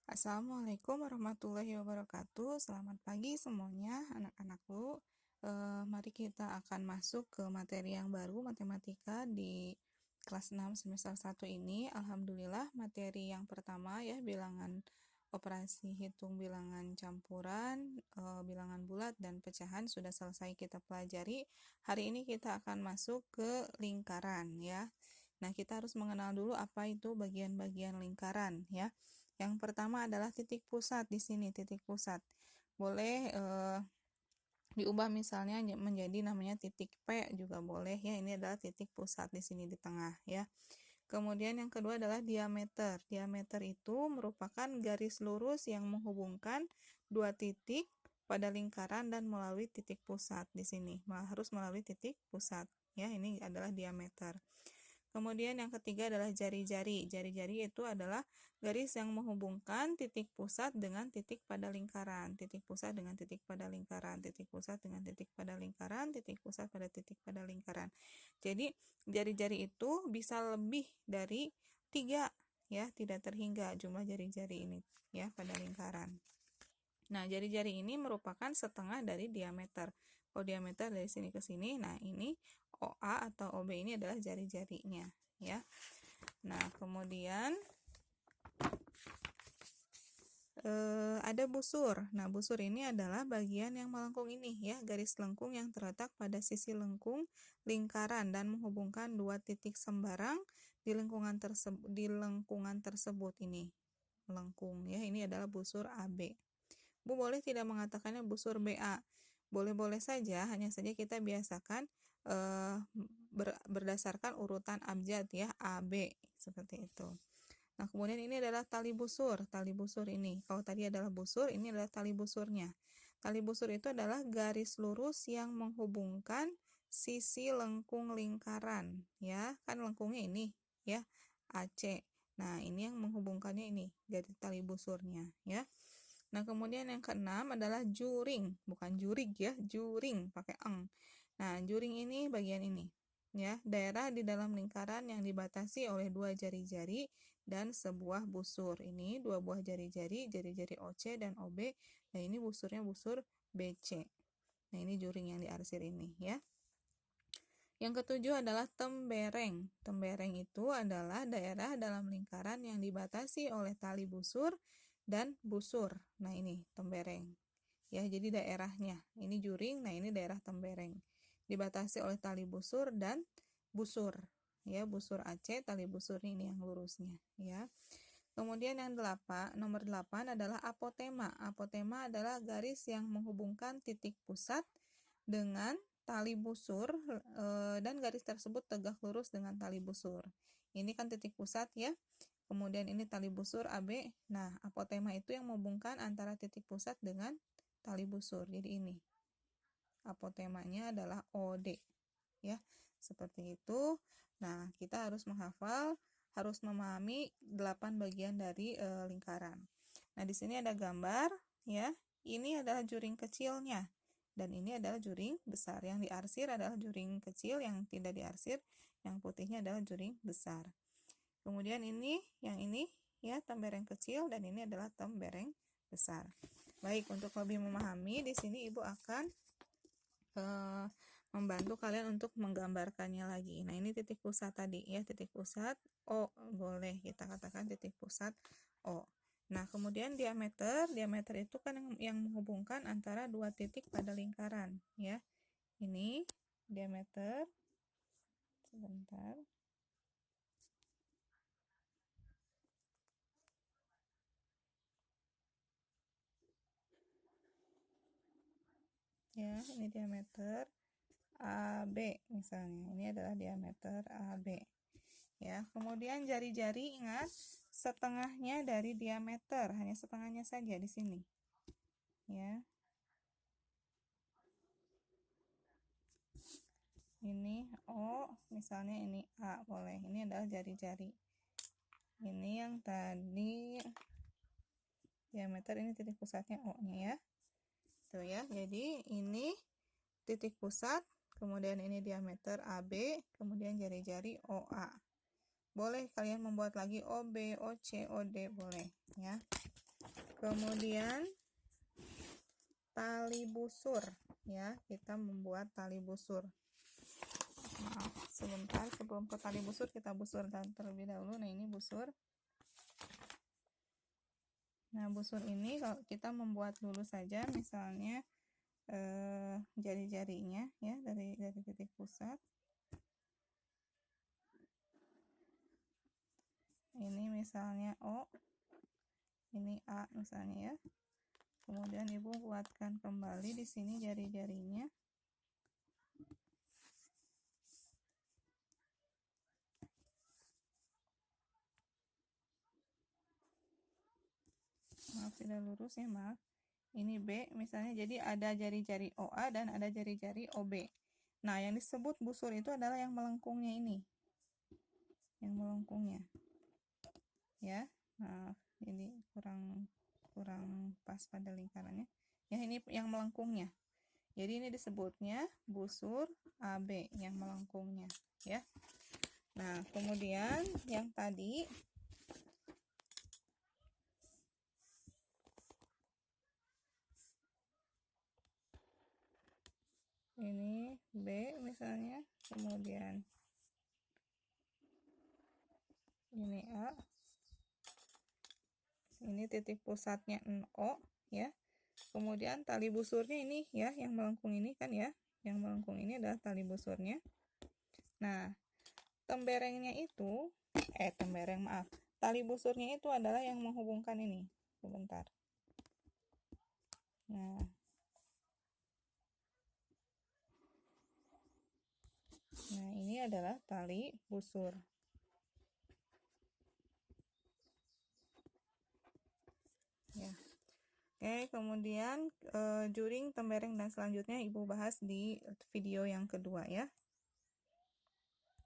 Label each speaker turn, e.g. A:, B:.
A: Assalamualaikum warahmatullahi wabarakatuh. Selamat pagi semuanya, anak-anakku. Mari kita akan masuk ke materi yang baru, matematika di kelas 6 semester 1 ini. Alhamdulillah, materi yang pertama ya, bilangan operasi hitung bilangan campuran, bilangan bulat, dan pecahan sudah selesai kita pelajari. Hari ini kita akan masuk ke lingkaran ya. Nah, kita harus mengenal dulu apa itu bagian-bagian lingkaran ya. Yang pertama adalah titik pusat di sini, titik pusat. Boleh diubah misalnya menjadi namanya titik P juga boleh ya. Ini adalah titik pusat di sini di tengah ya. Kemudian yang kedua adalah diameter. Diameter itu merupakan garis lurus yang menghubungkan dua titik pada lingkaran dan melalui titik pusat di sini. Harus melalui titik pusat ya. Ini adalah diameter. Kemudian yang ketiga adalah jari-jari. Jari-jari itu adalah garis yang menghubungkan titik pusat dengan titik pada lingkaran. Titik pusat dengan titik pada lingkaran. Titik pusat dengan titik pada lingkaran. Titik pusat pada titik pada lingkaran. Jadi jari-jari itu bisa lebih dari 3 ya, tidak terhingga jumlah jari-jari ini ya pada lingkaran. Nah, jari-jari ini merupakan setengah dari diameter. Kalau diameter dari sini ke sini, nah ini OA atau OB ini adalah jari-jarinya ya. Nah, kemudian ada busur. Nah, busur ini adalah bagian yang melengkung ini ya, garis lengkung yang terletak pada sisi lengkung lingkaran dan menghubungkan dua titik sembarang di lengkungan tersebut ini. Melengkung ya, ini adalah busur AB. Bu boleh tidak mengatakannya busur BA. Boleh-boleh saja, hanya saja kita biasakan berdasarkan urutan abjad ya, AB seperti itu. Nah, kemudian ini adalah tali busur. Tali busur ini, kalau tadi adalah busur, ini adalah tali busurnya. Tali busur itu adalah garis lurus yang menghubungkan sisi lengkung lingkaran ya. Kan lengkungnya ini ya, AC. Nah, ini yang menghubungkannya ini, garis tali busurnya ya. Nah, kemudian yang keenam adalah juring, bukan jurig ya, juring pakai eng. Nah, juring ini bagian ini ya, daerah di dalam lingkaran yang dibatasi oleh dua jari-jari dan sebuah busur. Ini dua buah jari-jari, jari-jari OC dan OB. Nah, ini busurnya busur BC. Nah, ini juring yang diarsir ini ya. Yang ketujuh adalah tembereng. Tembereng itu adalah daerah dalam lingkaran yang dibatasi oleh tali busur dan busur. Nah, ini tembereng. Ya, jadi daerahnya. Ini juring, nah ini daerah tembereng. Dibatasi oleh tali busur dan busur. Ya, busur AC, tali busur ini yang lurusnya, ya. Kemudian yang nomor 8 adalah apotema. Apotema adalah garis yang menghubungkan titik pusat dengan tali busur dan garis tersebut tegak lurus dengan tali busur. Ini kan titik pusat ya. Kemudian ini tali busur AB. Nah, apotema itu yang menghubungkan antara titik pusat dengan tali busur. Jadi ini apotemanya adalah OD ya. Seperti itu. Nah, kita harus menghafal, harus memahami 8 bagian dari lingkaran. Nah, di sini ada gambar ya. Ini adalah juring kecilnya dan ini adalah juring besar. Yang diarsir adalah juring kecil, yang tidak diarsir yang putihnya adalah juring besar. Kemudian yang ini ya, tembereng kecil, dan ini adalah tembereng besar. Baik, untuk lebih memahami di sini Ibu akan membantu kalian untuk menggambarkannya lagi. Nah, ini titik pusat tadi ya, titik pusat O, boleh kita katakan titik pusat O. Nah, kemudian diameter itu kan yang menghubungkan antara dua titik pada lingkaran ya. Ini diameter. Sebentar. Ya, ini diameter AB misalnya. Ini adalah diameter AB. Ya, kemudian jari-jari ingat setengahnya dari diameter, hanya setengahnya saja di sini. Ya. Ini O, misalnya ini A, boleh. Ini adalah jari-jari. Ini yang tadi diameter, ini titik pusatnya O-nya ya. Tuh ya. Jadi ini titik pusat, kemudian ini diameter AB, kemudian jari-jari OA. Boleh kalian membuat lagi OB, OC, OD, boleh ya. Kemudian tali busur, ya, kita membuat tali busur. Maaf, sebentar, sebelum ke tali busur kita busurkan terlebih dahulu. Nah, ini busur. Nah, busur ini kalau kita membuat dulu saja, misalnya jari-jarinya, ya, dari titik pusat. Ini misalnya O, ini A misalnya, ya. Kemudian ibu buatkan kembali di sini jari-jarinya. Maaf tidak lurus ya, maaf. Ini B misalnya, jadi ada jari-jari OA dan ada jari-jari OB. Nah, yang disebut busur itu adalah yang melengkungnya ini. Yang melengkungnya. Ya. Nah, ini kurang pas pada lingkarannya. Ya, ini yang melengkungnya. Jadi ini disebutnya busur AB yang melengkungnya, ya. Nah, kemudian yang tadi ini B misalnya, kemudian ini A, ini titik pusatnya O, ya. Kemudian tali busurnya ini, ya, yang melengkung ini kan, ya, yang melengkung ini adalah tali busurnya. Nah, temberengnya itu tali busurnya itu adalah yang menghubungkan ini. Sebentar. Nah, ini adalah tali busur. Ya. Oke, kemudian juring, tembereng, dan selanjutnya ibu bahas di video yang kedua, ya.